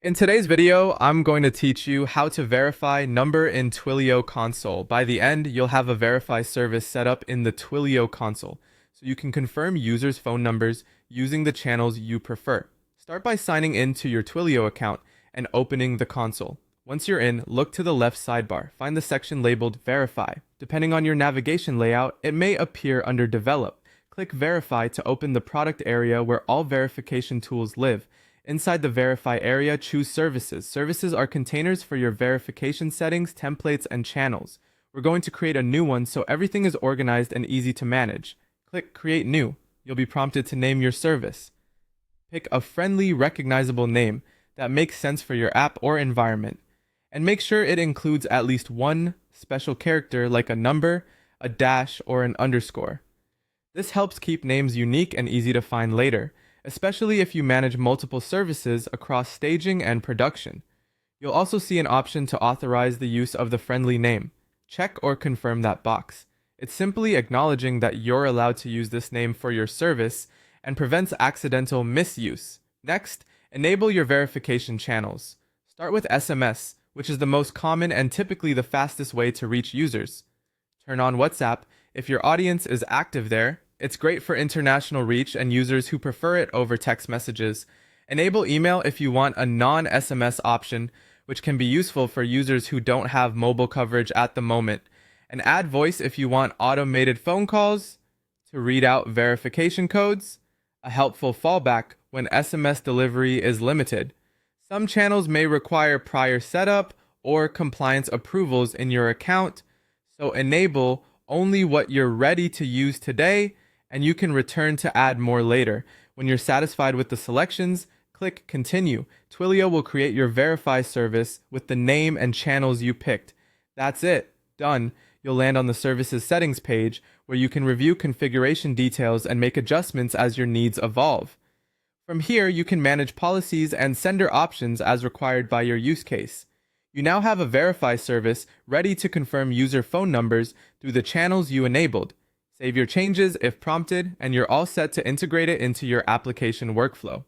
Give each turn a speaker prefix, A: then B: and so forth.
A: In today's video, I'm going to teach you how to verify number in Twilio Console. By the end, you'll have a verify service set up in the Twilio Console, so you can confirm users' phone numbers using the channels you prefer. Start by signing in to your Twilio account and opening the console. Once you're in, look to the left sidebar. Find the section labeled Verify. Depending on your navigation layout, it may appear under Develop. Click Verify to open the product area where all verification tools live. Inside the Verify area, choose Services. Services are containers for your verification settings, templates, and channels. We're going to create a new one so everything is organized and easy to manage. Click Create New. You'll be prompted to name your service. Pick a friendly, recognizable name that makes sense for your app or environment. And make sure it includes at least one special character like a number, a dash, or an underscore. This helps keep names unique and easy to find later, especially if you manage multiple services across staging and production. You'll also see an option to authorize the use of the friendly name. Check or confirm that box. It's simply acknowledging that you're allowed to use this name for your service and prevents accidental misuse. Next, enable your verification channels. Start with SMS, which is the most common and typically the fastest way to reach users. Turn on WhatsApp if your audience is active there. It's great for international reach and users who prefer it over text messages. Enable email if you want a non-SMS option, which can be useful for users who don't have mobile coverage at the moment. And add voice if you want automated phone calls to read out verification codes, a helpful fallback when SMS delivery is limited. Some channels may require prior setup or compliance approvals in your account, so enable only what you're ready to use today, and you can return to add more later. When you're satisfied with the selections, click Continue. Twilio will create your Verify service with the name and channels you picked. That's it. Done. You'll land on the services settings page where you can review configuration details and make adjustments as your needs evolve. From here, you can manage policies and sender options as required by your use case. You now have a Verify service ready to confirm user phone numbers through the channels you enabled. Save your changes if prompted, and you're all set to integrate it into your application workflow.